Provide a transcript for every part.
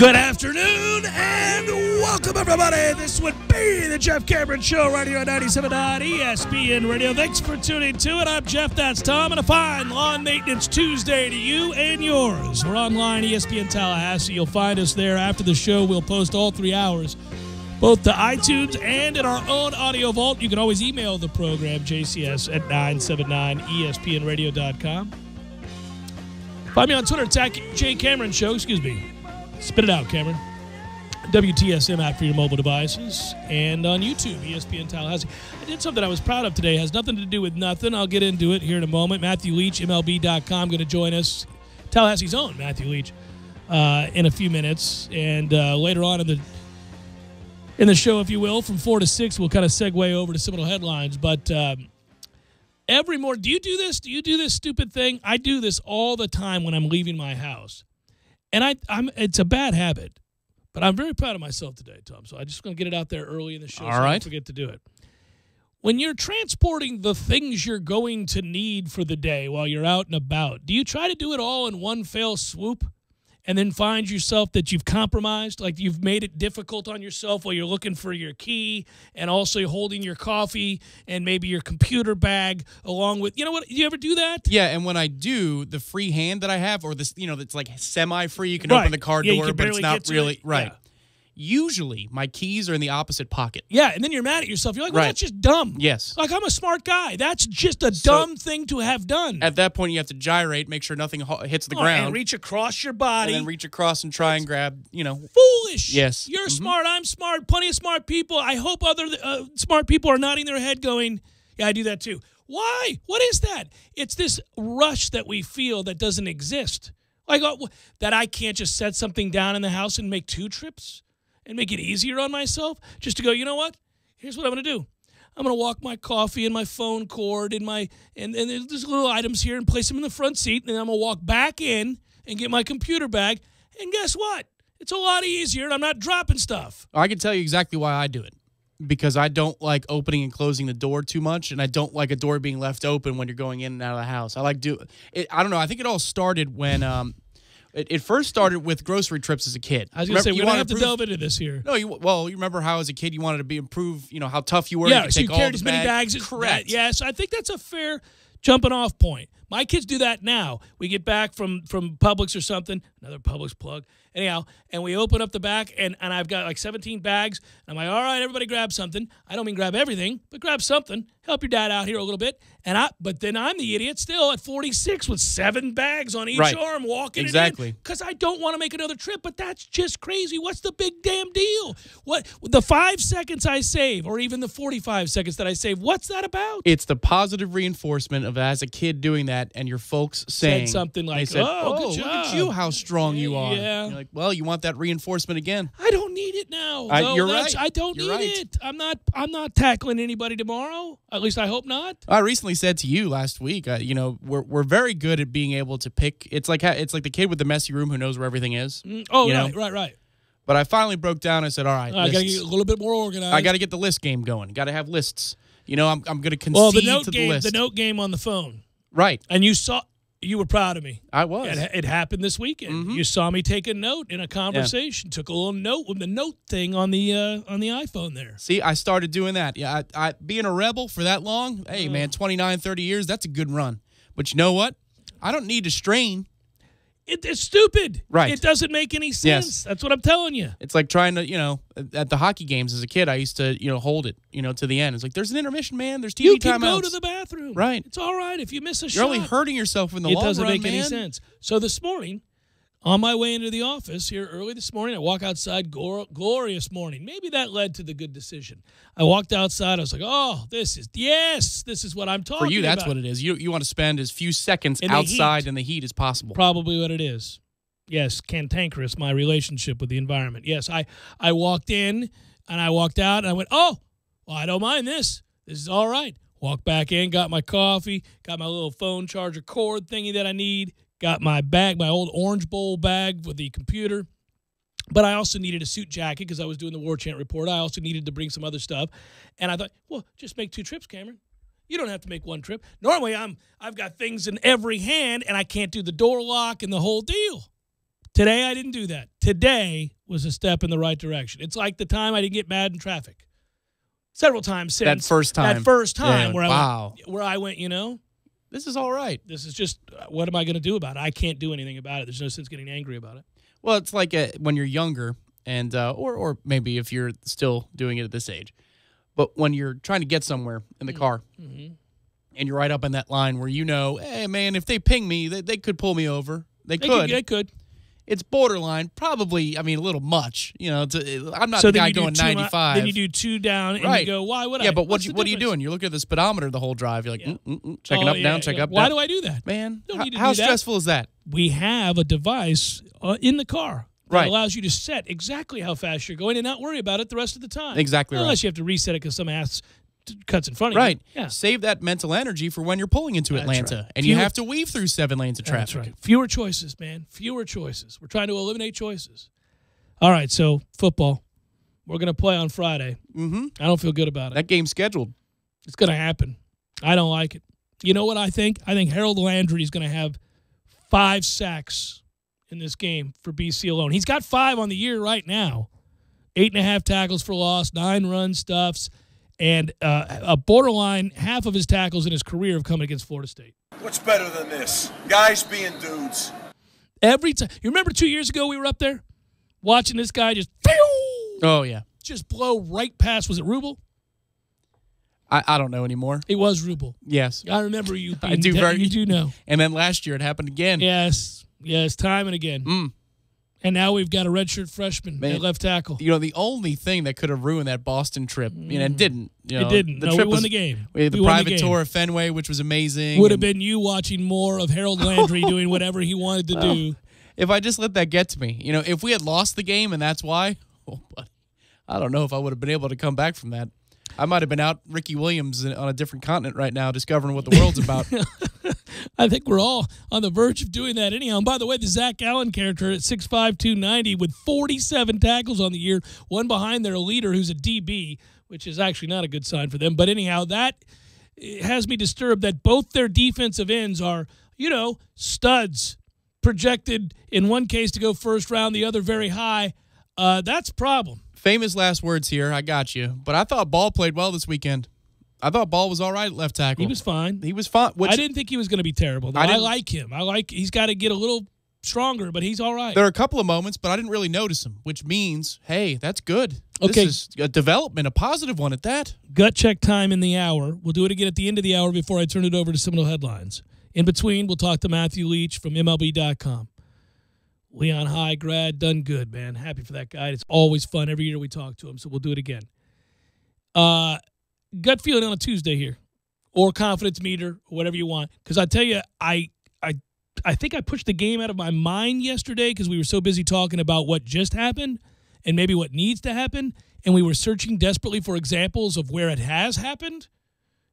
Good afternoon and welcome, everybody. This would be the Jeff Cameron Show right here on 97.9 ESPN Radio. Thanks for tuning to it. I'm Jeff, that's Tom, and a fine Lawn Maintenance Tuesday to you and yours. We're online, ESPN Tallahassee. You'll find us there after the show. We'll post all 3 hours, both to iTunes and in our own audio vault. You can always email the program, jcs at 979espnradio.com. Find me on Twitter, attack J Cameron Show, Spit it out, Cameron. WTSM app for your mobile devices. And on YouTube, ESPN Tallahassee. I did something I was proud of today. It has nothing to do with nothing. I'll get into it here in a moment. Matthew Leach, MLB.com, going to join us. Tallahassee's own Matthew Leach in a few minutes. And later on in the show, if you will, from 4 to 6, we'll kind of segue over to some of the headlines. But every morning, do you do this? Do you do this stupid thing? I do this all the time when I'm leaving my house. And it's a bad habit, but I'm very proud of myself today, Tom. So I'm just going to get it out there early in the show so I don't forget to do it. When you're transporting the things you're going to need for the day while you're out and about, do you try to do it all in one fell swoop and then find yourself that you've compromised, like you've made it difficult on yourself while you're looking for your key and also you're holding your coffee and maybe your computer bag along with, you know what, do you ever do that? Yeah, and when I do, the free hand that I have, or this, that's like semi-free, you can open the car door, but it's not really, right. Yeah. Usually, my keys are in the opposite pocket. Yeah, and then you're mad at yourself. You're like, well, that's just dumb. Yes. Like, I'm a smart guy. That's just a dumb thing to have done. At that point, you have to gyrate, make sure nothing hits the ground. And reach across your body. And then reach across and try and grab, Foolish. Yes. You're smart. I'm smart. Plenty of smart people. I hope other smart people are nodding their head going, yeah, I do that too. Why? What is that? It's this rush that we feel that doesn't exist. Like, that I can't just set something down in the house and make 2 trips? And make it easier on myself, just to go, you know what? Here's what I'm going to do. I'm going to walk my coffee and my phone cord and there's little items here and place them in the front seat. And then I'm going to walk back in and get my computer bag. And guess what? It's a lot easier and I'm not dropping stuff. I can tell you exactly why I do it. Because I don't like opening and closing the door too much, and I don't like a door being left open when you're going in and out of the house. I don't know. I think it all started when It first started with grocery trips as a kid. I was going to say, we don't have to delve into this here. No, you remember how as a kid you wanted to improve, how tough you were. Yeah, you so you carried as many bags as correct. Yes, I think that's a fair jumping off point. My kids do that now. We get back from Publix or something, another Publix plug, anyhow, and we open up the back, and I've got like 17 bags. And I'm like, all right, everybody grab something. I don't mean grab everything, but grab something. Help your dad out here a little bit. But then I'm the idiot still at 46 with 7 bags on each arm walking it in because I don't want to make another trip, but that's just crazy. What's the big damn deal? What the 5 seconds I save or even the 45 seconds that I save, what's that about? It's the positive reinforcement of as a kid doing that and your folks saying something like, good job. Look at you, how strong you are. Yeah. You're like, well, you want that reinforcement again. I don't need it now. You're right. I don't need it. I'm not tackling anybody tomorrow. At least I hope not. I recently said to you last week, we're very good at being able to pick. It's like the kid with the messy room who knows where everything is. Right. But I finally broke down. I said, all right, I got to get a little bit more organized. I got to get the list game going. Got to have lists. I'm going to concede to the list. The note game on the phone. Right. And you were proud of me. I was. It happened this weekend. Mm-hmm. You saw me take a note in a conversation. Yeah. Took a little note with the note thing on the iPhone there. See, I started doing that. Yeah, I being a rebel for that long, hey, man, 29, 30 years, that's a good run. But you know what? I don't need to strain. It's stupid. Right. It doesn't make any sense. Yes. That's what I'm telling you. It's like trying to, at the hockey games as a kid, I used to, hold it, to the end. It's like, there's an intermission, man. There's TV timeouts. You can go to the bathroom. Right. It's all right if you miss a shot. You're only hurting yourself in the long run, It doesn't make any sense. So this morning, on my way into the office here early this morning, I walk outside, glorious morning. Maybe that led to the good decision. I walked outside. I was like, oh, this is what I'm talking about. For you, that's what it is. You want to spend as few seconds outside in the heat as possible. Probably what it is. Yes, cantankerous, my relationship with the environment. Yes, I walked in and I walked out and I went, oh, well, I don't mind this. This is all right. Walked back in, got my coffee, got my little phone charger cord thingy that I need, got my bag, my old orange bowl bag with the computer. But I also needed a suit jacket because I was doing the War Chant report. I also needed to bring some other stuff. And I thought, well, just make 2 trips, Cameron. You don't have to make 1 trip. Normally, I've got things in every hand, and I can't do the door lock and the whole deal. Today, I didn't do that. Today was a step in the right direction. It's like the time I didn't get mad in traffic. Several times since. That first time. Yeah, wow. Where I went, This is all right. this is just, what am I going to do about it? I can't do anything about it. There's no sense getting angry about it. Well, it's like when you're younger, and or maybe if you're still doing it at this age. But when you're trying to get somewhere in the car, and you're right up in that line where hey, man, if they ping me, they could pull me over. They could. It's borderline, probably, a little much. I'm not the guy going 95. Then you do 2 down, and you go, why would I? Yeah, but what are you doing? You're looking at the speedometer the whole drive. You're like, checking up, down, check up, down. Why do I do that? Man, how stressful is that? We have a device in the car that Right. allows you to set exactly how fast you're going and not worry about it the rest of the time. Exactly right. Unless you have to reset it because some ass cuts in front of Right. you. Yeah. Save that mental energy for when you're pulling into That's Atlanta. right. And you have to weave through 7 lanes of traffic. That's right. Fewer choices, man. Fewer choices. We're trying to eliminate choices. All right, so football. We're going to play on Friday. I don't feel good about it. That game's scheduled. It's going to happen. I don't like it. You know what I think? I think Harold Landry is going to have 5 sacks in this game for BC alone. He's got 5 on the year right now. 8.5 tackles for loss, 9 run stuffs, and a borderline half of his tackles in his career have come against Florida State. What's better than this? Guys being dudes. Every time. You remember 2 years ago we were up there watching this guy just blow right past, was it Rubel? I don't know anymore. It was Rubel. Yes. I remember you. I do You do know. And then last year it happened again. Yes, time and again. And now we've got a redshirt freshman at left tackle. The only thing that could have ruined that Boston trip, it didn't. It didn't. The trip we won the game. We had the private tour of Fenway, which was amazing. Would have been you watching more of Harold Landry doing whatever he wanted to do. If I just let that get to me. If we had lost the game and that's why, I don't know if I would have been able to come back from that. I might have been out Ricky Williams on a different continent right now discovering what the world's about. I think we're all on the verge of doing that anyhow. And by the way, the Zach Allen character at 6'5", 290 with 47 tackles on the year, one behind their leader who's a DB, which is actually not a good sign for them. But anyhow, that has me disturbed that both their defensive ends are, studs, projected in one case to go first round, the other very high. That's a problem. Famous last words here. I got you. But I thought Ball played well this weekend. I thought Ball was all right at left tackle. He was fine. I didn't think he was going to be terrible. I like him. He's got to get a little stronger, but he's all right. There are a couple of moments, but I didn't really notice him, which means, hey, that's good. Okay. This is a development, a positive one at that. Gut check time in the hour. We'll do it again at the end of the hour before I turn it over to Seminole Headlines. In between, we'll talk to Matthew Leach from MLB.com. Leon High grad, done good, man. Happy for that guy. It's always fun. Every year we talk to him, so we'll do it again. Gut feeling on a Tuesday here, or confidence meter, or whatever you want. Because I tell you, I think I pushed the game out of my mind yesterday because we were so busy talking about what just happened and maybe what needs to happen, and we were searching desperately for examples of where it has happened,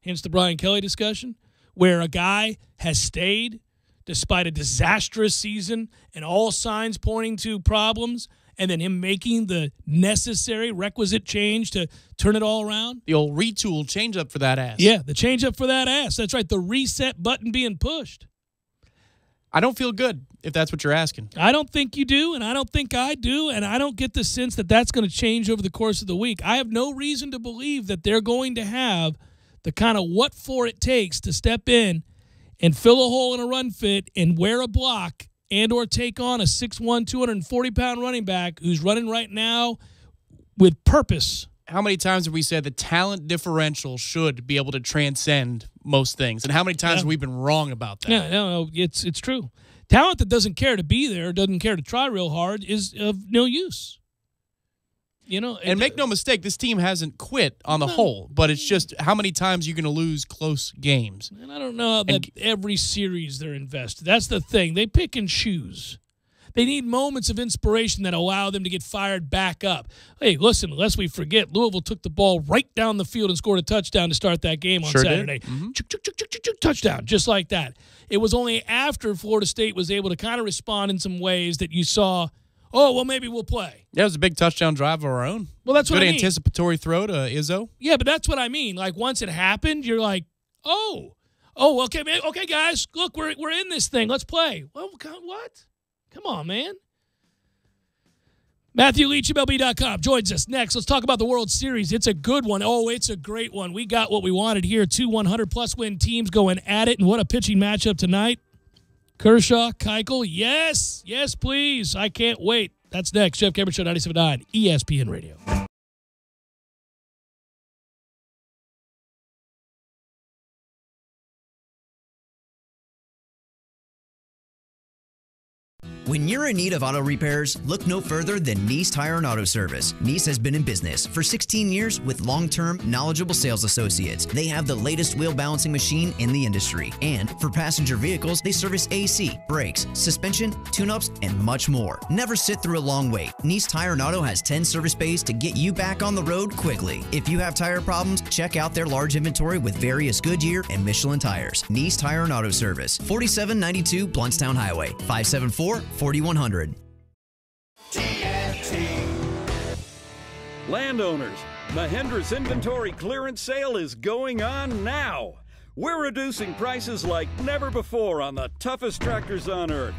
hence the Brian Kelly discussion, where a guy has stayed despite a disastrous season and all signs pointing to problems, and then him making the necessary requisite change to turn it all around. The old retool change-up for that ass. Yeah, the change-up for that ass. That's right, the reset button being pushed. I don't feel good, if that's what you're asking. I don't think you do, and I don't think I do, and I don't get the sense that that's going to change over the course of the week. I have no reason to believe that they're going to have the kind of what for it takes to step in and fill a hole in a run fit and wear a block and or take on a 6'1", 240-pound running back who's running right now with purpose. How many times have we said the talent differential should be able to transcend most things? And how many times have we been wrong about that? Yeah, no, it's true. Talent that doesn't care to be there, doesn't care to try real hard, is of no use. And make no mistake, this team hasn't quit on the whole, but it's just how many times you're going to lose close games. And I don't know that every series they're invested. That's the thing. They pick and choose. They need moments of inspiration that allow them to get fired back up. Hey, listen, lest we forget, Louisville took the ball right down the field and scored a touchdown to start that game on Saturday. Touchdown, just like that. It was only after Florida State was able to kind of respond in some ways that you saw, oh, well, maybe we'll play. Yeah, it was a big touchdown drive of our own. Well, that's what I mean. Good anticipatory throw to Izzo. Yeah, but that's what I mean. Like, once it happened, you're like, oh, okay, guys, look, we're in this thing. Let's play. Well, what? Come on, man. Matthew Leach, MLB.com, joins us next. Let's talk about the World Series. It's a good one. Oh, it's a great one. We got what we wanted here. 2 100-plus win teams going at it, and what a pitching matchup tonight. Kershaw, Keuchel, yes, please. I can't wait. That's next. Jeff Cameron Show, 97.9 ESPN Radio. When you're in need of auto repairs, look no further than Nice Tire and Auto Service. Nice has been in business for 16 years with long-term, knowledgeable sales associates. They have the latest wheel balancing machine in the industry. And for passenger vehicles, they service AC, brakes, suspension, tune-ups, and much more. Never sit through a long wait. Nice Tire and Auto has 10 service bays to get you back on the road quickly. If you have tire problems, check out their large inventory with various Goodyear and Michelin tires. Nice Tire and Auto Service, 4792 Bluntstown Highway, 574-4100. Landowners, Mahindra's inventory clearance sale is going on now. We're reducing prices like never before on the toughest tractors on earth.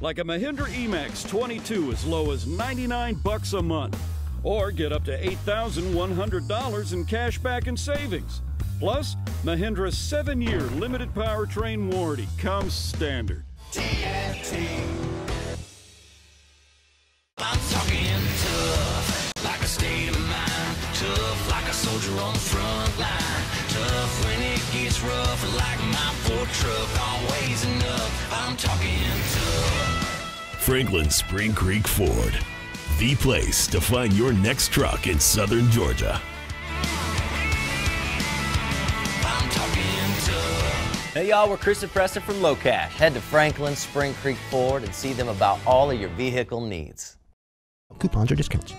Like a Mahindra E-Max 22 as low as $99 a month. Or get up to $8,100 in cash back and savings. Plus, Mahindra's 7-year limited powertrain warranty comes standard. I'm talking tough, like a state of mind. Tough, like a soldier on the front line. Tough when it gets rough, like my Ford truck. Always enough, I'm talking tough. Franklin Spring Creek Ford, the place to find your next truck in southern Georgia. I'm talking tough. Hey y'all, we're Chris and Preston from Low Cash. Head to Franklin Spring Creek Ford and see them about all of your vehicle needs. Coupons or discounts.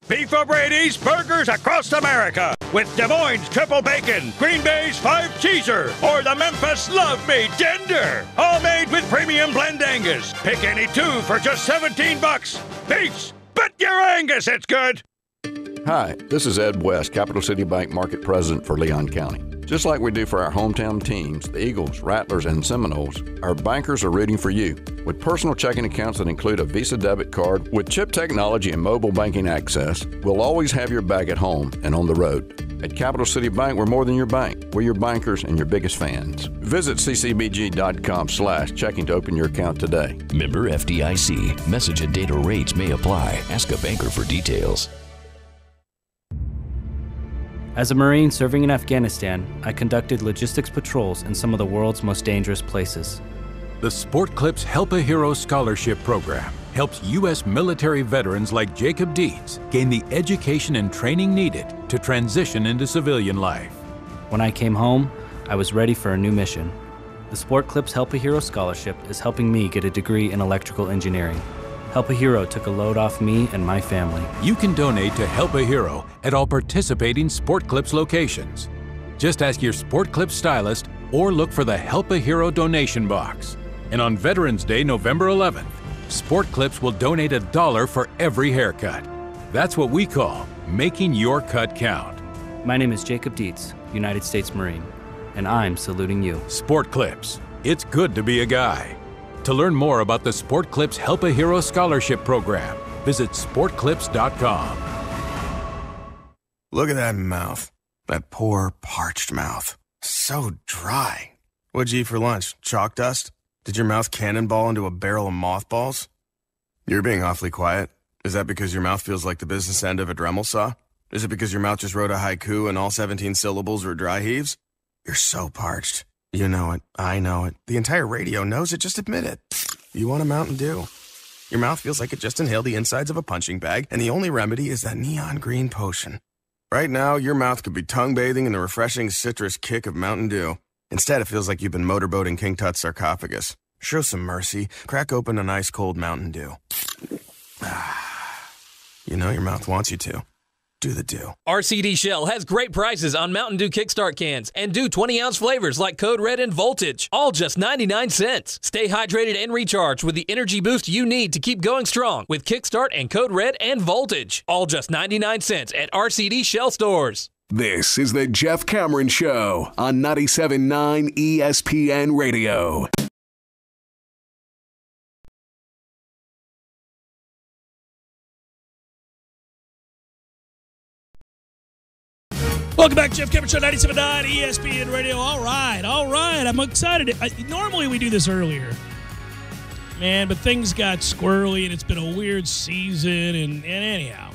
Beef O'Brady's Burgers across America with Des Moines Triple Bacon, Green Bay's 5-Cheeser, or the Memphis Love Me Tender. All made with premium blend Angus. Pick any two for just $17. Beefs, but your Angus, it's good. Hi, this is Ed West, Capital City Bank Market President for Leon County. Just like we do for our hometown teams, the Eagles, Rattlers, and Seminoles, our bankers are rooting for you. With personal checking accounts that include a Visa debit card, with chip technology and mobile banking access, we'll always have your back at home and on the road. At Capital City Bank, we're more than your bank. We're your bankers and your biggest fans. Visit ccbg.com/checking to open your account today. Member FDIC. Message and data rates may apply. Ask a banker for details. As a Marine serving in Afghanistan, I conducted logistics patrols in some of the world's most dangerous places. The Sport Clips Help a Hero Scholarship Program helps U.S. military veterans like Jacob Dietz gain the education and training needed to transition into civilian life. When I came home, I was ready for a new mission. The Sport Clips Help a Hero Scholarship is helping me get a degree in electrical engineering. Help a Hero took a load off me and my family. You can donate to Help a Hero at all participating Sport Clips locations. Just ask your Sport Clips stylist or look for the Help a Hero donation box. And on Veterans Day, November 11th, Sport Clips will donate $1 for every haircut. That's what we call making your cut count. My name is Jacob Dietz, United States Marine, and I'm saluting you. Sport Clips. It's good to be a guy. To learn more about the Sport Clips Help a Hero Scholarship Program, visit sportclips.com. Look at that mouth. That poor, parched mouth. So dry. What'd you eat for lunch? Chalk dust? Did your mouth cannonball into a barrel of mothballs? You're being awfully quiet. Is that because your mouth feels like the business end of a Dremel saw? Is it because your mouth just wrote a haiku and all 17 syllables were dry heaves? You're so parched. You know it. I know it. The entire radio knows it. Just admit it. You want a Mountain Dew. Your mouth feels like it just inhaled the insides of a punching bag, and the only remedy is that neon green potion. Right now, your mouth could be tongue bathing in the refreshing citrus kick of Mountain Dew. Instead, it feels like you've been motorboating King Tut's sarcophagus. Show some mercy. Crack open an ice-cold Mountain Dew. You know your mouth wants you to. Do the Dew. RCD Shell has great prices on Mountain Dew Kickstart cans and Dew 20-ounce flavors like Code Red and Voltage, all just 99 cents. Stay hydrated and recharged with the energy boost you need to keep going strong with Kickstart and Code Red and Voltage, all just 99 cents at RCD Shell stores. This is the Jeff Cameron Show on 97.9 ESPN Radio. Welcome back, Jeff Cameron Show, 97.9 ESPN Radio. All right. I'm excited. Normally we do this earlier, man, but things got squirrely, and it's been a weird season, and anyhow.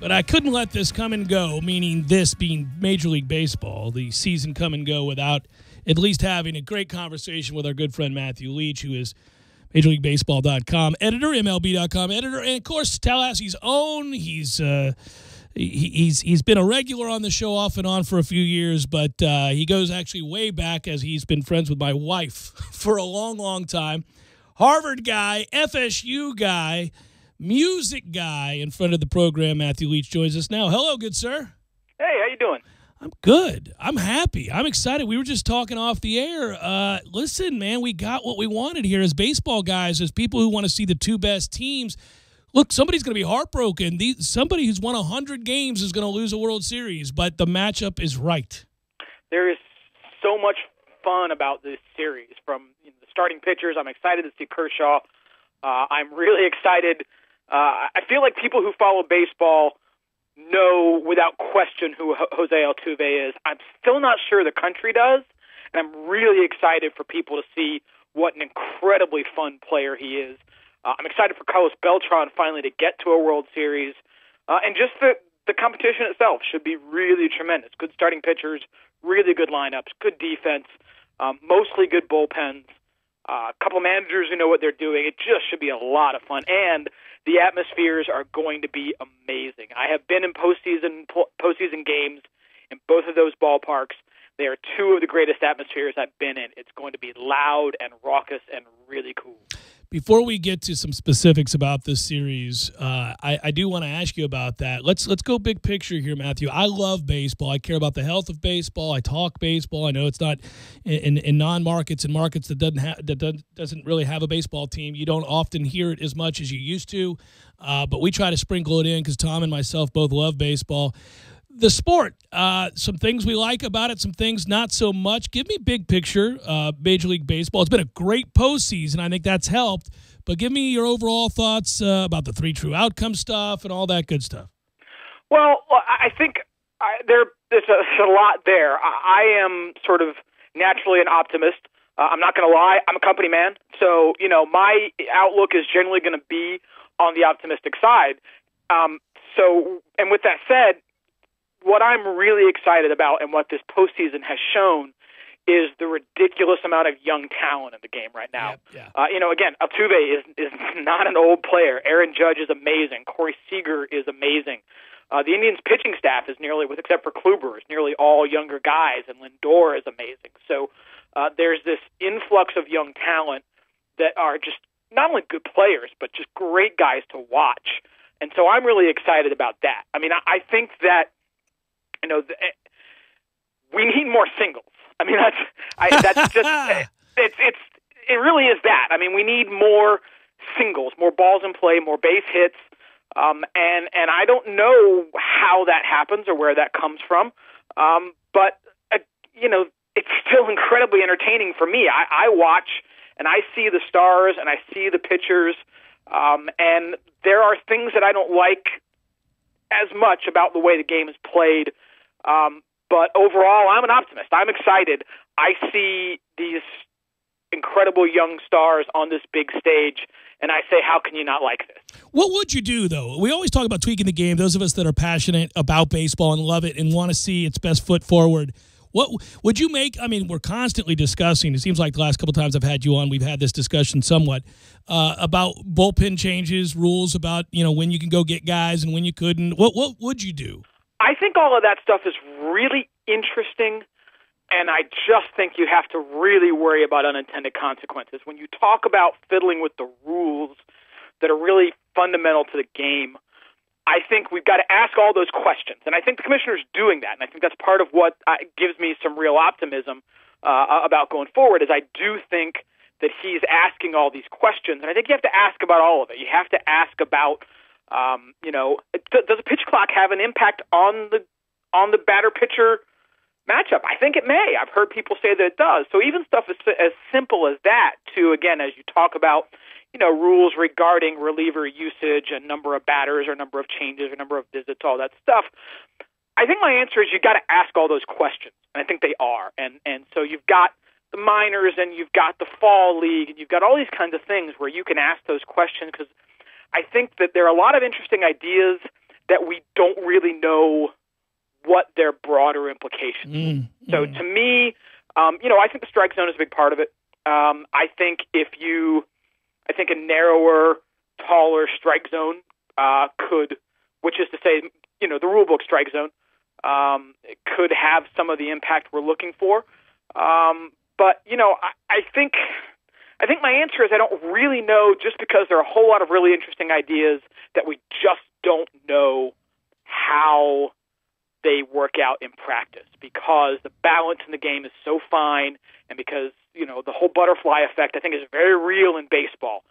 But I couldn't let this come and go, meaning this being Major League Baseball, the season come and go without at least having a great conversation with our good friend Matthew Leach, who is MajorLeagueBaseball.com editor, MLB.com editor, and, of course, Tallahassee's own. He's been a regular on the show off and on for a few years, but he goes actually way back, as he's been friends with my wife for a long, long time. Harvard guy, FSU guy, music guy in front of the program. Matthew Leach joins us now. Hello, good sir. Hey, how you doing? I'm good. I'm happy. I'm excited. We were just talking off the air. Listen, man, we got what we wanted here as baseball guys, as people who want to see the two best teams. Look, somebody's going to be heartbroken. Somebody who's won 100 games is going to lose a World Series, but the matchup is right. There is so much fun about this series. From the starting pitchers, I'm excited to see Kershaw. I'm really excited. I feel like people who follow baseball know without question who Jose Altuve is. I'm still not sure the country does, and I'm really excited for people to see what an incredibly fun player he is. I'm excited for Carlos Beltran finally to get to a World Series. And just the competition itself should be really tremendous. Good starting pitchers, really good lineups, good defense, mostly good bullpens, a couple managers who know what they're doing. It just should be a lot of fun. And the atmospheres are going to be amazing. I have been in postseason games in both of those ballparks. They are two of the greatest atmospheres I've been in. It's going to be loud and raucous and really cool. Before we get to some specifics about this series, I do want to ask you about that. Let's go big picture here, Matthew. I love baseball. I care about the health of baseball. I talk baseball. I know it's not in non-markets and markets that doesn't really have a baseball team. You don't often hear it as much as you used to, but we try to sprinkle it in because Tom and myself both love baseball. The sport, some things we like about it, some things not so much. Give me big picture, Major League Baseball. It's been a great postseason. I think that's helped. But give me your overall thoughts about the three true outcome stuff and all that good stuff. Well, I think there's a lot there. I am sort of naturally an optimist. I'm not going to lie. I'm a company man. So, my outlook is generally going to be on the optimistic side. And with that said, what I'm really excited about and what this postseason has shown is the ridiculous amount of young talent in the game right now. Yeah. Again, Altuve is not an old player. Aaron Judge is amazing. Corey Seager is amazing. The Indians' pitching staff is nearly, with except for Kluber, is nearly all younger guys, and Lindor is amazing. So there's this influx of young talent that are just not only good players, but just great guys to watch. And so I'm really excited about that. I mean, I think that we need more singles. I mean, that's just it really is that. I mean, we need more singles, more balls in play, more base hits, and I don't know how that happens or where that comes from, but it's still incredibly entertaining for me. I watch and I see the stars and I see the pitchers, and there are things that I don't like as much about the way the game is played. But overall, I'm an optimist. I'm excited. I see these incredible young stars on this big stage, and I say, how can you not like this? What would you do, though? We always talk about tweaking the game. Those of us that are passionate about baseball and love it and want to see its best foot forward, what would you make? I mean, we're constantly discussing. It seems like the last couple of times I've had you on, we've had this discussion somewhat about bullpen changes, rules about when you can go get guys and when you couldn't. What would you do? I think all of that stuff is really interesting, and I just think you have to really worry about unintended consequences. When you talk about fiddling with the rules that are really fundamental to the game, I think we've got to ask all those questions, and I think the commissioner's doing that, and I think that's part of what gives me some real optimism about going forward, is I do think that he's asking all these questions, and I think you have to ask about all of it. You have to ask about does a pitch clock have an impact on the batter-pitcher matchup? I think it may. I've heard people say that it does. So even stuff as simple as that, to, again, as you talk about, rules regarding reliever usage and number of batters or number of changes or number of visits, all that stuff, I think my answer is you got to ask all those questions, and I think they are. And so you've got the minors, and you've got the fall league, and you've got all these kinds of things where you can ask those questions, because I think that there are a lot of interesting ideas that we don't really know what their broader implications. So to me, I think the strike zone is a big part of it. I think a narrower, taller strike zone could, which is to say, the rule book strike zone, could have some of the impact we're looking for. But I think my answer is I don't really know, just because there are a whole lot of really interesting ideas that we just don't know how they work out in practice, because the balance in the game is so fine, and because the whole butterfly effect, I think, is very real in baseball.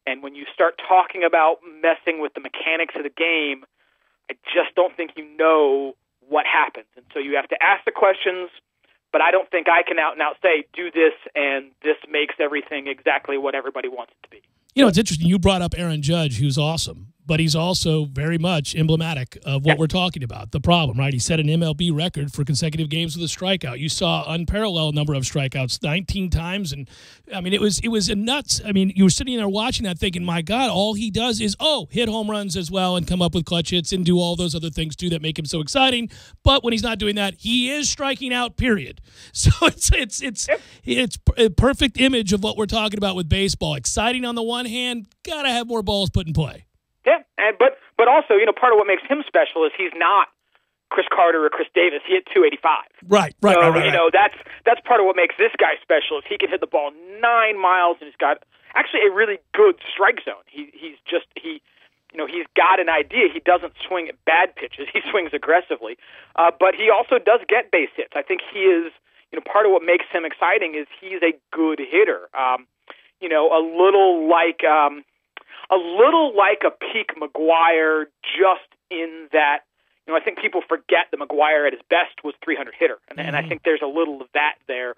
And when you start talking about messing with the mechanics of the game, I just don't think you know what happens. And so you have to ask the questions, but I don't think I can out and out say, do this, and this makes everything exactly what everybody wants it to be. It's interesting. You brought up Aaron Judge, who's awesome, but he's also very much emblematic of what we're talking about, the problem, right? He set an MLB record for consecutive games with a strikeout. You saw unparalleled number of strikeouts, 19 times, and it was a nuts. You were sitting there watching that thinking, my God, all he does is, hit home runs as well and come up with clutch hits and do all those other things too that make him so exciting. But when he's not doing that, he is striking out, period. So it's a perfect image of what we're talking about with baseball. Exciting on the one hand, gotta have more balls put in play. Yeah, but also, part of what makes him special is he's not Chris Carter or Chris Davis. He hit 285. Right. That's part of what makes this guy special is he can hit the ball 9 miles, and he's got actually a really good strike zone. He's got an idea. He doesn't swing at bad pitches. He swings aggressively, but he also does get base hits. I think he is. Part of what makes him exciting is he's a good hitter. A little like a peak McGuire, just in that, I think people forget that McGuire at his best was 300 hitter, and I think there's a little of that there,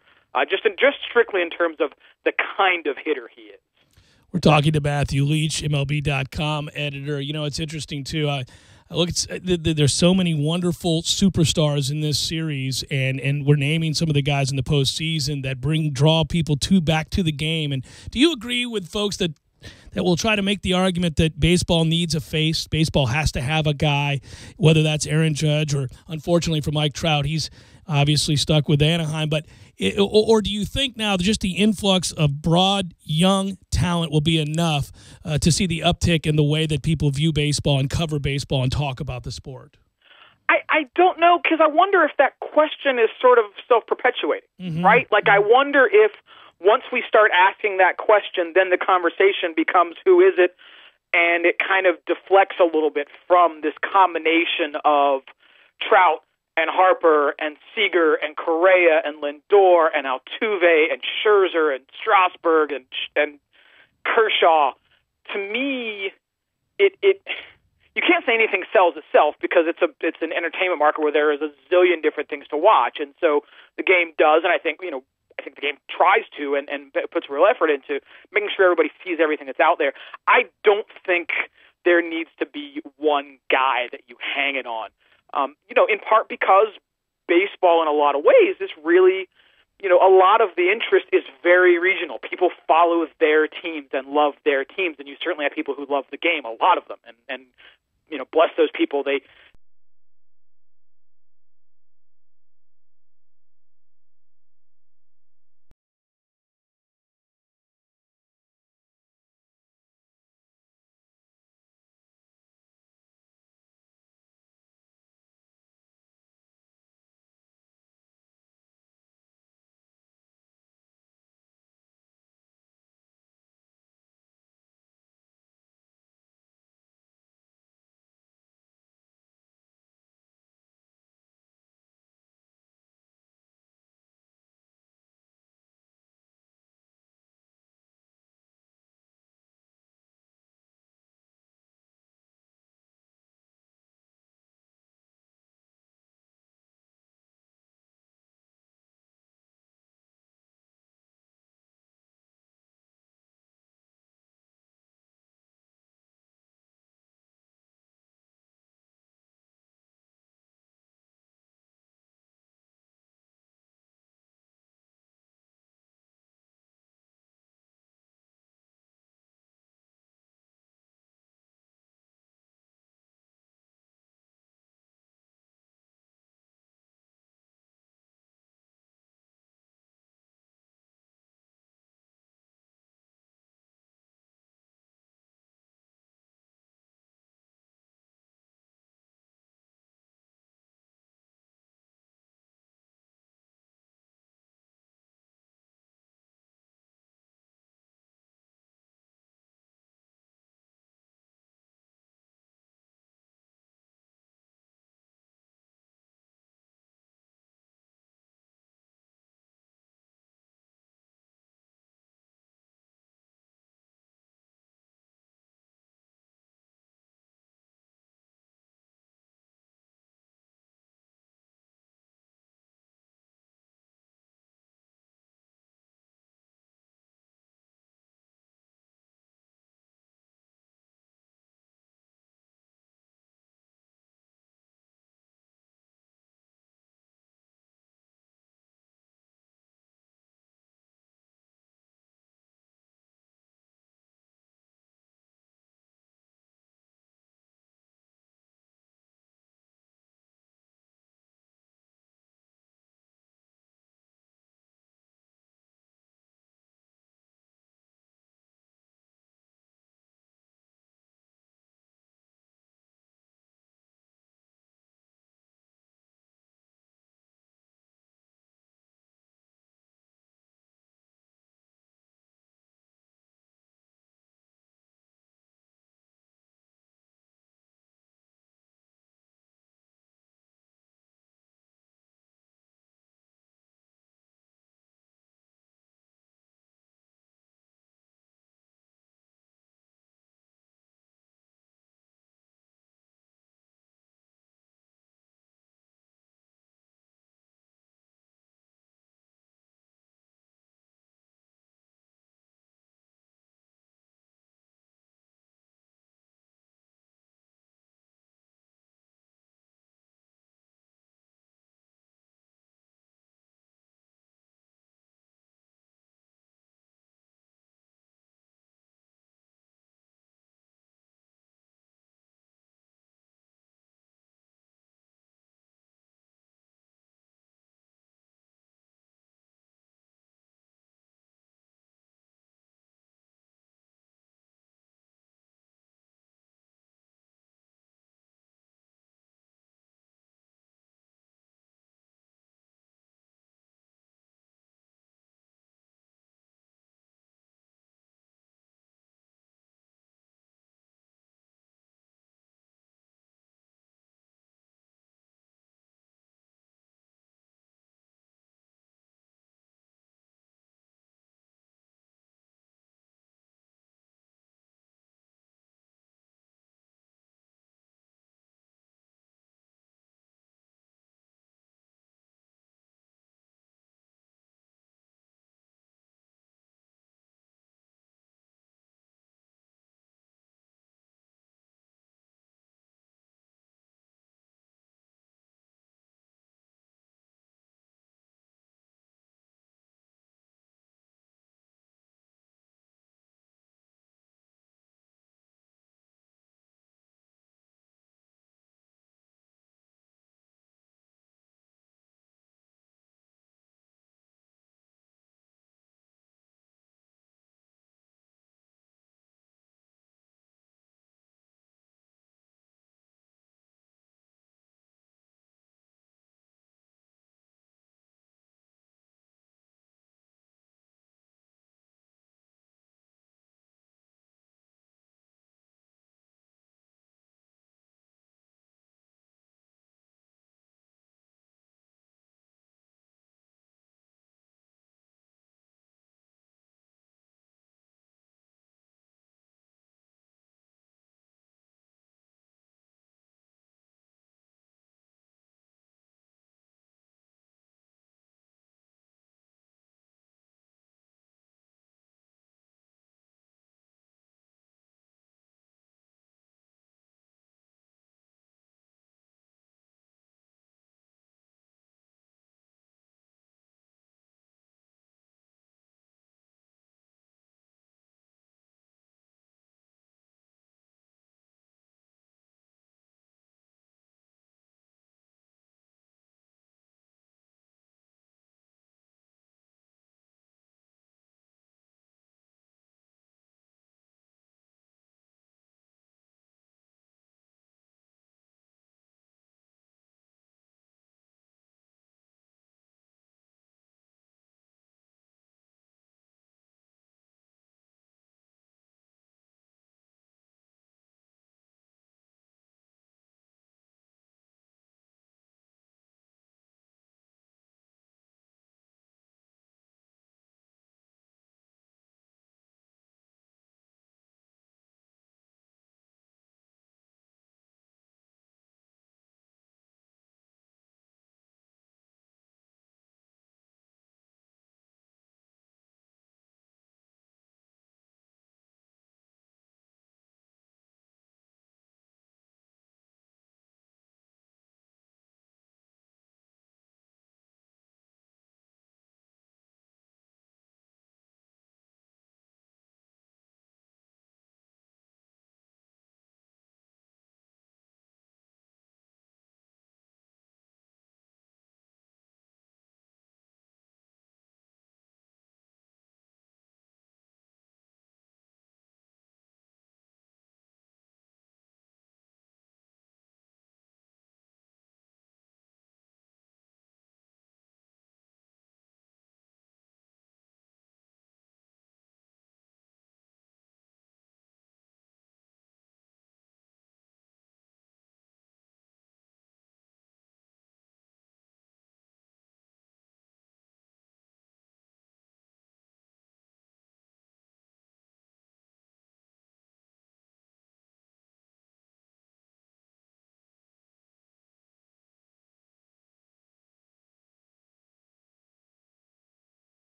just strictly in terms of the kind of hitter he is. We're talking to Matthew Leach, MLB.com editor. It's interesting too. There's so many wonderful superstars in this series, and we're naming some of the guys in the postseason that draw people back to the game. And do you agree with folks that will try to make the argument that baseball needs a face? Baseball has to have a guy, whether that's Aaron Judge or, unfortunately for Mike Trout, he's obviously stuck with Anaheim. But or do you think now just the influx of broad, young talent will be enough to see the uptick in the way that people view baseball and cover baseball and talk about the sport? I don't know, because I wonder if that question is sort of self-perpetuating, right? Like, I wonder if once we start asking that question, then the conversation becomes who is it, and it kind of deflects a little bit from this combination of Trout and Harper and Seager and Correa and Lindor and Altuve and Scherzer and Strasburg and Kershaw. To me, it you can't say anything sells itself, because it's an entertainment market where there is a zillion different things to watch, and so the game does, and I think the game tries to and puts real effort into making sure everybody sees everything that's out there. I don't think there needs to be one guy that you hang it on. In part because baseball in a lot of ways is really, a lot of the interest is very regional. People follow their teams and love their teams, and you certainly have people who love the game, a lot of them, and bless those people. They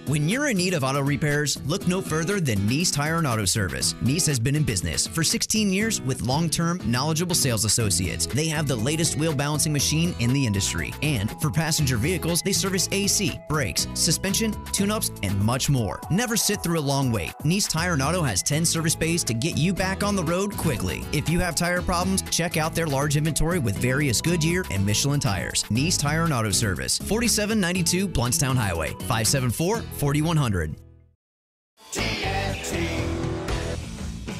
When you're in need of auto repairs, look no further than Nice Tire and Auto Service. Nice has been in business for 16 years with long-term, knowledgeable sales associates. They have the latest wheel balancing machine in the industry. And for passenger vehicles, they service AC, brakes, suspension, tune-ups, and much more. Never sit through a long wait. Nice Tire and Auto has 10 service bays to get you back on the road quickly. If you have tire problems, check out their large inventory with various Goodyear and Michelin tires. Nice Tire and Auto Service, 4792 Bluntstown Highway, 574-4100.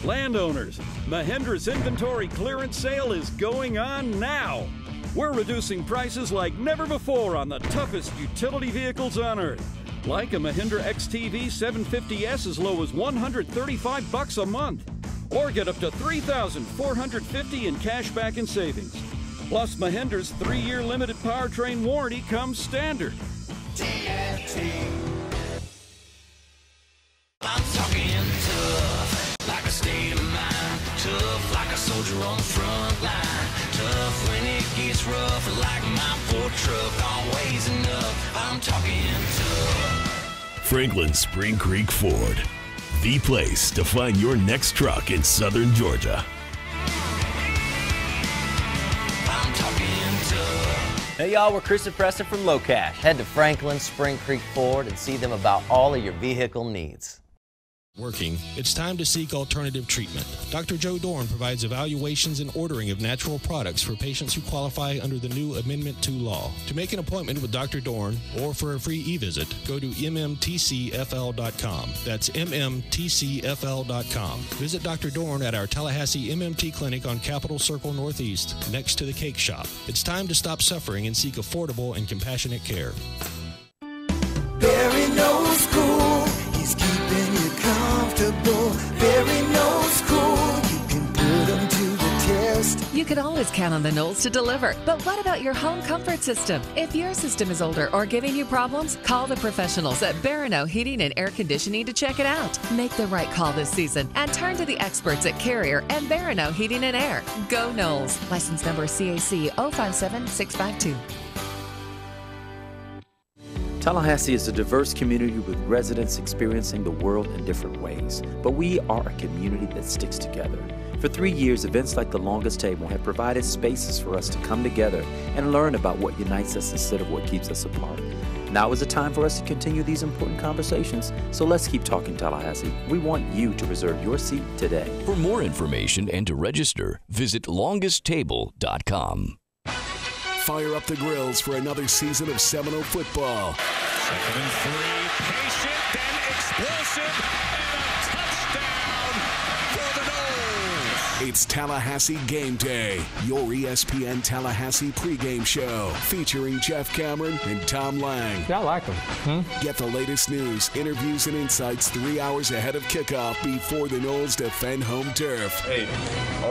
Landowners, Mahindra's inventory clearance sale is going on now. We're reducing prices like never before on the toughest utility vehicles on earth. Like a Mahindra XTV 750S as low as $135 a month. Or get up to $3,450 in cash back and savings. Plus, Mahindra's 3-year limited powertrain warranty comes standard. I'm talking tough, like a state of mind. Tough, like a soldier on the front line. Tough when it gets rough, like my Ford truck. Always enough, I'm talking tough. Franklin Spring Creek Ford, the place to find your next truck in southern Georgia. I'm talking tough. Hey y'all, we're Chris and Preston from Low Cash. Head to Franklin Spring Creek Ford and see them about all of your vehicle needs. Working, it's time to seek alternative treatment. Dr. Joe Dorn provides evaluations and ordering of natural products for patients who qualify under the new Amendment 2 law. To make an appointment with Dr. Dorn or for a free e-visit, go to mmtcfl.com. That's mmtcfl.com. Visit Dr. Dorn at our Tallahassee MMT Clinic on Capitol Circle Northeast, next to the Cake Shop. It's time to stop suffering and seek affordable and compassionate care. Barry knows cool. He's keeping you comfortable. Barry knows cool. You can put him to the test. You can always count on the Knolls to deliver. But what about your home comfort system? If your system is older or giving you problems, call the professionals at Barano Heating and Air Conditioning to check it out. Make the right call this season and turn to the experts at Carrier and Barano Heating and Air. Go Knolls. License number CAC 057652. Tallahassee is a diverse community with residents experiencing the world in different ways, but we are a community that sticks together. For 3 years, events like the Longest Table have provided spaces for us to come together and learn about what unites us instead of what keeps us apart. Now is the time for us to continue these important conversations, so let's keep talking Tallahassee. We want you to reserve your seat today. For more information and to register, visit longesttable.com. Fire up the grills for another season of Seminole football. 2nd and 3, patient, then explosive, and a touchdown for the Knolls. It's Tallahassee Game Day, your ESPN Tallahassee pregame show, featuring Jeff Cameron and Tom Lang. Yeah, I like them. Get the latest news, interviews, and insights 3 hours ahead of kickoff before the Knolls defend home turf. Hey,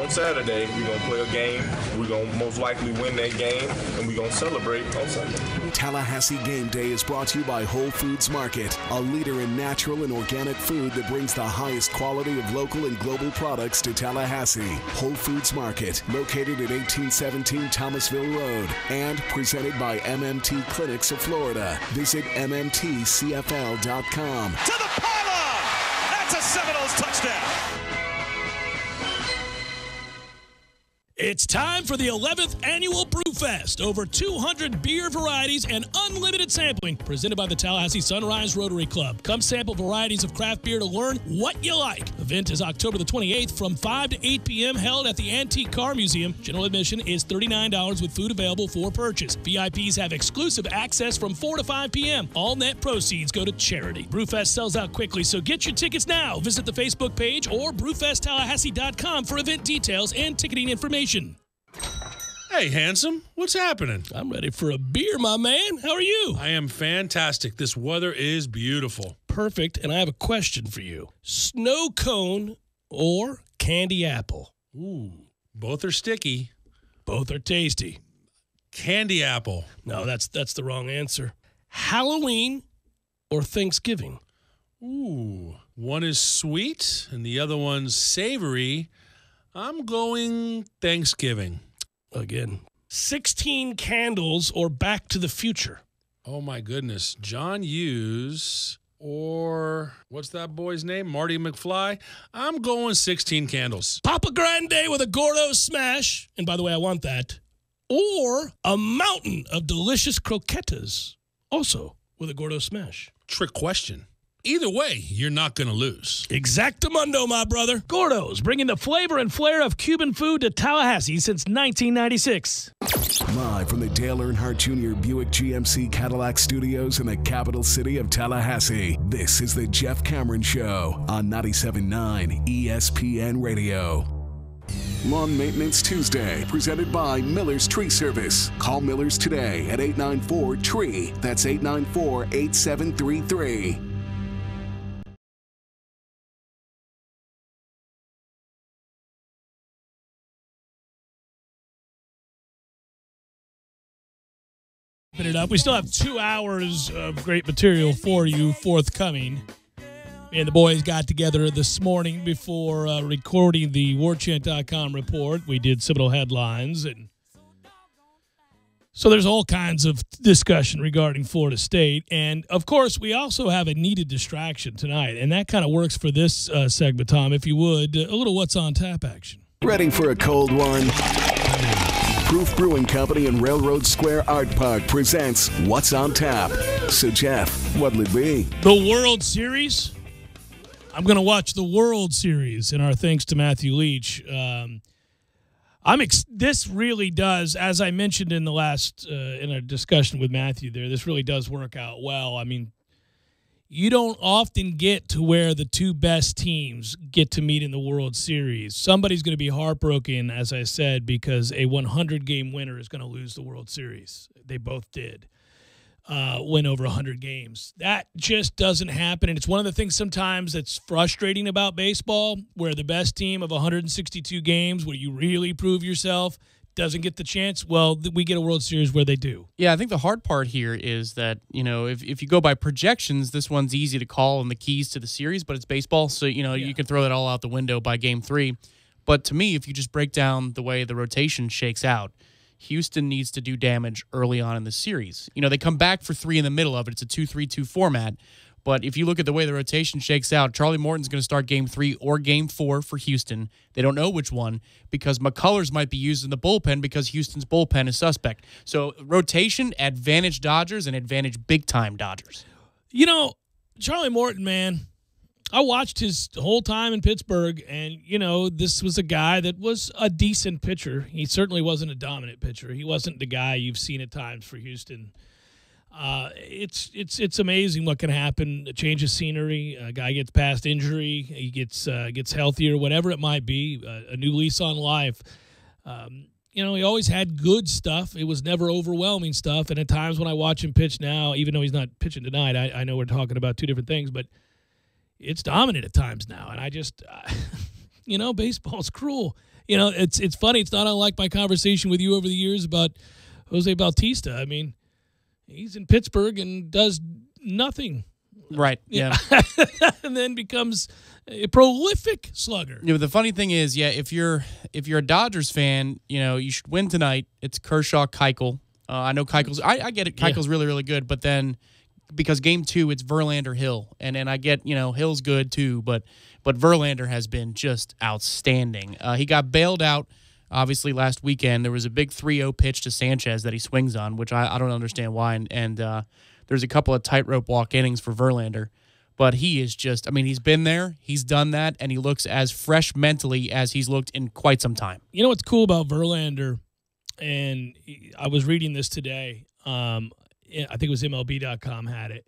on Saturday, we're going to play a game. We're going to most likely win that game, and we're going to celebrate on Sunday. Tallahassee Game Day is brought to you by Whole Foods Market, a leader in natural and organic food that brings the highest quality of local and global products to Tallahassee. Whole Foods Market, located at 1817 Thomasville Road, and presented by MMT Clinics of Florida. Visit mmtcfl.com. To the pylon! That's a Seminoles touchdown! It's time for the 11th annual Brewfest. Over 200 beer varieties and unlimited sampling presented by the Tallahassee Sunrise Rotary Club. Come sample varieties of craft beer to learn what you like. Event is October the 28th from 5 to 8 p.m. held at the Antique Car Museum. General admission is $39 with food available for purchase. VIPs have exclusive access from 4 to 5 p.m. All net proceeds go to charity. Brewfest sells out quickly, so get your tickets now. Visit the Facebook page or brewfesttallahassee.com for event details and ticketing information. Hey, handsome, what's happening? I'm ready for a beer, my man. How are you? I am fantastic. This weather is beautiful. Perfect, and I have a question for you. Snow cone or candy apple? Ooh, both are sticky. Both are tasty. Candy apple. No, that's the wrong answer. Halloween or Thanksgiving? Ooh, one is sweet and the other one's savory. I'm going Thanksgiving. Again. 16 Candles or Back to the Future? Oh, my goodness. John Hughes or what's that boy's name? Marty McFly. I'm going 16 candles. Papa Grande with a Gordo smash. And by the way, I want that. Or a mountain of delicious croquetas, also with a Gordo smash. Trick question. Either way, you're not going to lose. Exactamundo, my brother. Gordo's, bringing the flavor and flair of Cuban food to Tallahassee since 1996. Live from the Dale Earnhardt Jr. Buick GMC Cadillac Studios in the capital city of Tallahassee, this is the Jeff Cameron Show on 97.9 ESPN Radio. Lawn Maintenance Tuesday, presented by Miller's Tree Service. Call Miller's today at 894-TREE. That's 894-8733. It up. We still have 2 hours of great material for you forthcoming. And the boys got together this morning before recording the WarChant.com report. We did some little headlines. And so there's all kinds of discussion regarding Florida State. And, of course, we also have a needed distraction tonight. And that kind of works for this segment, Tom, if you would. A little What's on Tap action. Ready for a cold one? Proof Brewing Company and Railroad Square Art Park presents What's on Tap. So, Jeff, what'll it be? The World Series? I'm going to watch the World Series, and our thanks to Matthew Leach. This really does, as I mentioned in the last in a discussion with Matthew there, this really does work out well. I mean, you don't often get to where the two best teams get to meet in the World Series. Somebody's going to be heartbroken, as I said, because a 100-game winner is going to lose the World Series. They both did win over 100 games. That just doesn't happen, and it's one of the things sometimes that's frustrating about baseball, where the best team of 162 games, where you really prove yourself, doesn't get the chance. Well, we get a World Series where they do. Yeah, I think the hard part here is that, if you go by projections, this one's easy to call and the keys to the series, but it's baseball, so, you can throw that all out the window by Game 3. But to me, if you just break down the way the rotation shakes out, Houston needs to do damage early on in the series. They come back for 3 in the middle of it. It's a 2-3-2 format. But if you look at the way the rotation shakes out, Charlie Morton's going to start Game 3 or Game 4 for Houston. They don't know which one because McCullers might be used in the bullpen because Houston's bullpen is suspect. So rotation, advantage Dodgers, and advantage big-time Dodgers. Charlie Morton, man, I watched his whole time in Pittsburgh, and, this was a guy that was a decent pitcher. He certainly wasn't a dominant pitcher. He wasn't the guy you've seen at times for Houston. It's amazing what can happen. A change of scenery, a guy gets past injury, he gets healthier, whatever it might be, a new lease on life. He always had good stuff. It was never overwhelming stuff. And at times when I watch him pitch now, even though he's not pitching tonight, I know we're talking about two different things, but it's dominant at times now. And I just, baseball's cruel. It's funny. It's not unlike my conversation with you over the years about Jose Bautista. I mean, he's in Pittsburgh and does nothing. Right, yeah. And then becomes a prolific slugger. The funny thing is, if you're a Dodgers fan, you should win tonight. It's Kershaw, Keuchel. I know Keuchel's. I get it. Keuchel's really, really good. But then because Game 2, it's Verlander, Hill, and I get Hill's good too. But Verlander has been just outstanding. He got bailed out. Obviously, last weekend, there was a big 3-0 pitch to Sanchez that he swings on, which I don't understand why. And there's a couple of tightrope walk innings for Verlander. But he is just, he's been there, he's done that, and he looks as fresh mentally as he's looked in quite some time. You know what's cool about Verlander, and I was reading this today, I think it was MLB.com had it.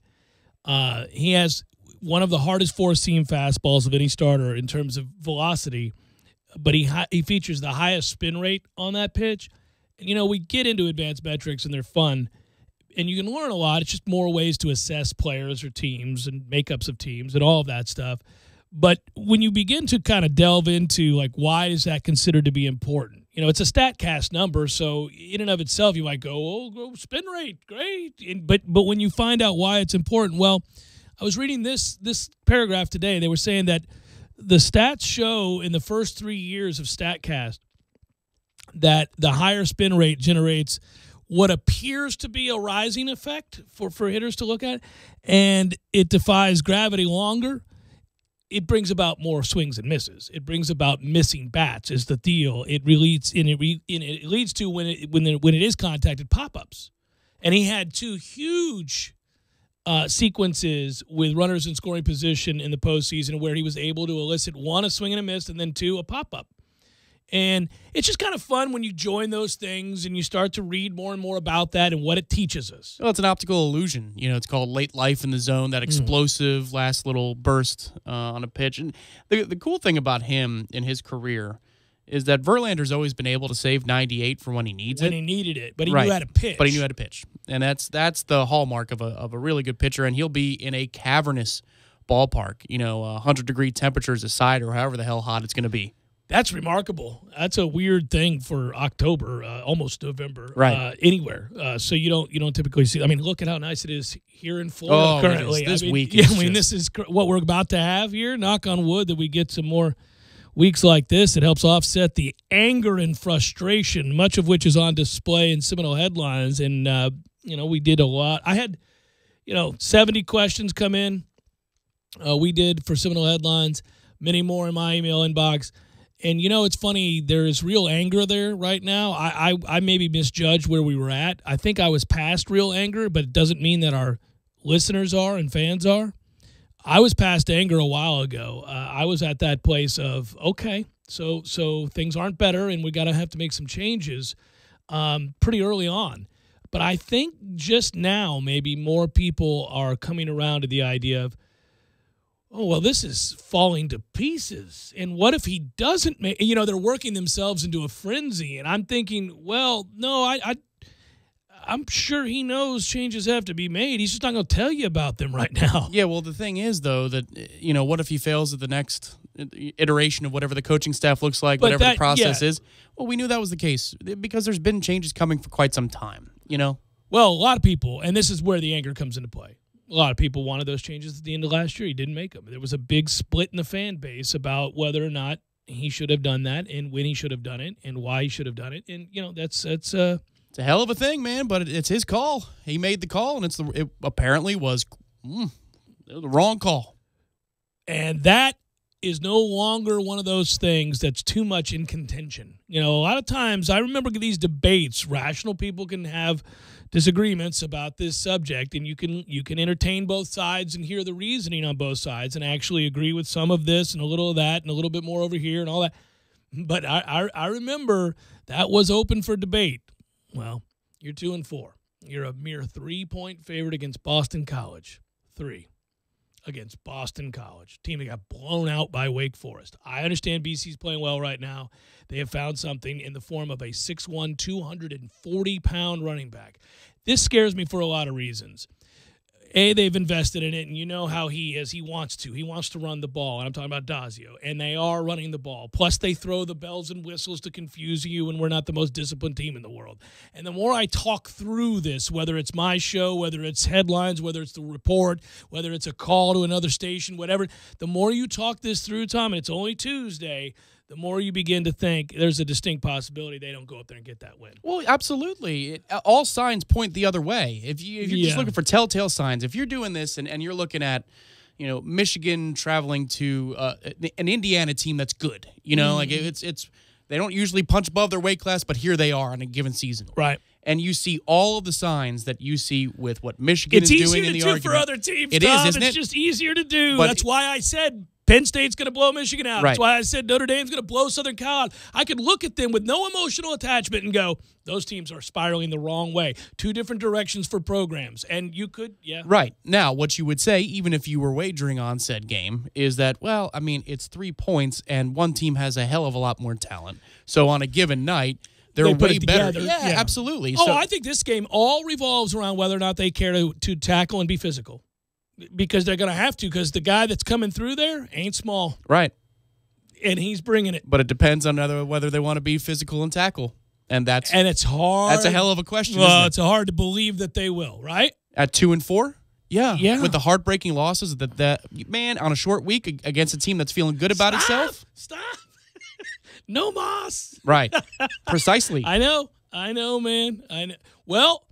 He has one of the hardest four-seam fastballs of any starter in terms of velocity, but he features the highest spin rate on that pitch. And, we get into advanced metrics, and they're fun, and you can learn a lot. It's just more ways to assess players or teams and makeups of teams and all of that stuff. But when you begin to kind of delve into, why is that considered to be important? It's a StatCast number, so in and of itself, you might go, spin rate, great. But when you find out why it's important, well, I was reading this paragraph today. They were saying that the stats show in the first 3 years of StatCast that the higher spin rate generates what appears to be a rising effect for hitters to look at, and it defies gravity longer, it brings about more swings and misses. It brings about missing bats is the deal. It leads to when it is contacted pop-ups, and he had 2 huge sequences with runners in scoring position in the postseason where he was able to elicit 1, a swing and a miss, and then 2, a pop-up. And it's just kind of fun when you join those things and you start to read more and more about that and what it teaches us. Well, it's an optical illusion. It's called late life in the zone, that explosive last little burst on a pitch. And the cool thing about him in his career is that Verlander's always been able to save 98 for when he needs it. When he needed it, but he knew how to pitch. But he knew how to pitch. And that's the hallmark of a really good pitcher, and he'll be in a cavernous ballpark, 100-degree temperatures aside or however the hell hot it's going to be. That's remarkable. That's a weird thing for October, almost November, right? Anywhere. So you don't typically see. I mean, look at how nice it is here in Florida currently. This week. Yeah, this is what we're about to have here. Knock on wood that we get some more weeks like this. It helps offset the anger and frustration, much of which is on display in Seminole headlines. And we did a lot. I had 70 questions come in. We did for Seminole headlines. Many more in my email inbox. And, it's funny, there is real anger there right now. I maybe misjudged where we were at. I think I was past real anger, but it doesn't mean that our listeners are and fans are. I was past anger a while ago. I was at that place of, okay, so things aren't better and we got to have to make some changes pretty early on. But I think just now maybe more people are coming around to the idea of, oh, well, this is falling to pieces. And what if he doesn't make, they're working themselves into a frenzy. And I'm thinking, well, no, I'm sure he knows changes have to be made. He's just not going to tell you about them right now. Yeah, well, the thing is, though, that, what if he fails at the next iteration of whatever the coaching staff looks like, whatever the process is? Well, we knew that was the case because there's been changes coming for quite some time, Well, a lot of people, and this is where the anger comes into play. A lot of people wanted those changes at the end of last year. He didn't make them. There was a big split in the fan base about whether or not he should have done that and when he should have done it and why he should have done it. And, that's it's a hell of a thing, man, but it's his call. He made the call, and it apparently was the wrong call. And that is no longer one of those things that's too much in contention. A lot of times I remember these debates, rational people can have disagreements about this subject, and you can entertain both sides and hear the reasoning on both sides and actually agree with some of this and a little of that and a little bit more over here and all that. But I remember that was open for debate. Well, you're 2-4. You're a mere 3-point favorite against Boston College. 3 against Boston College, team that got blown out by Wake Forest. I understand BC's playing well right now. They have found something in the form of a 6'1", 240-pound running back. This scares me for a lot of reasons. A, they've invested in it, and you know how he is. He wants to. He wants to run the ball, and I'm talking about Dazio, and they are running the ball. Plus, they throw the bells and whistles to confuse you, and we're not the most disciplined team in the world. And the more I talk through this, whether it's my show, whether it's headlines, whether it's the report, whether it's a call to another station, whatever, the more you talk this through, Tom, and it's only Tuesday, the more you begin to think there's a distinct possibility they don't go up there and get that win. Well, absolutely. All signs point the other way. If you're just looking for telltale signs, if you're doing this and you're looking at, Michigan traveling to an Indiana team that's good, like it's they don't usually punch above their weight class, but here they are on a given season. Right. And you see all of the signs that you see with what Michigan is doing in the argument. It's easier to do for other teams, It Tom. is, isn't it? It's just easier to do. But That's why I said Penn State's going to blow Michigan out. Right. That's why I said Notre Dame's going to blow Southern Cal out. I could look at them with no emotional attachment and go, those teams are spiraling the wrong way. 2 different directions for programs. And you could, Right. Now, what you would say, even if you were wagering on said game, is that, well, I mean, it's 3 points, and one team has a hell of a lot more talent. So on a given night, they're way better. Yeah, absolutely. Oh, I think this game all revolves around whether or not they care to tackle and be physical. Because they're going to have to, because the guy that's coming through there ain't small. Right. And he's bringing it. But it depends on whether they want to be physical and tackle. And it's hard. That's a hell of a question, Well, isn't it? it's hard to believe that they will, right? At 2-4? Yeah. With the heartbreaking losses that man, on a short week against a team that's feeling good about itself. Stop. No mas. Right. Precisely. I know, man. I know. Well,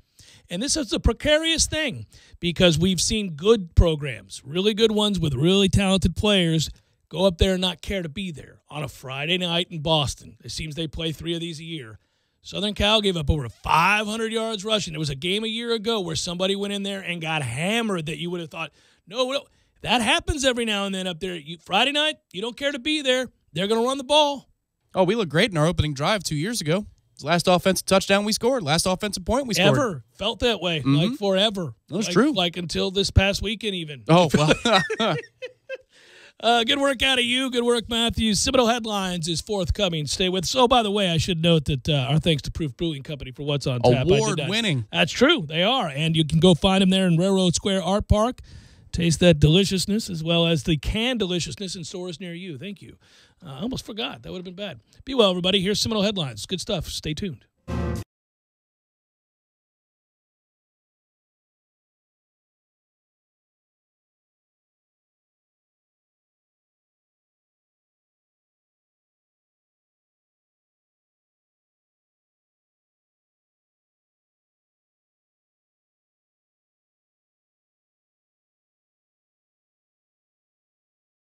and this is the precarious thing because we've seen good programs, really good ones with really talented players, go up there and not care to be there on a Friday night in Boston. It seems they play 3 of these a year. Southern Cal gave up over 500 yards rushing. There was a game a year ago where somebody went in there and got hammered that you would have thought, no, that happens every now and then up there. Friday night, you don't care to be there. They're going to run the ball. Oh, we looked great in our opening drive 2 years ago. Last offensive touchdown we scored. Last offensive point we scored. Ever. Felt that way. Like forever. That's true. Like until this past weekend even. Oh, well. Good work out of you. Good work, Matthew. Seminole Headlines is forthcoming. Stay with us. Oh, by the way, I should note that our thanks to Proof Brewing Company for what's on tap. Award-winning. That's true. They are. And you can go find them there in Railroad Square Art Park. Taste that deliciousness as well as the canned deliciousness in stores near you. Thank you. I almost forgot. That would have been bad. Be well, everybody. Here's Seminole Headlines. Good stuff. Stay tuned.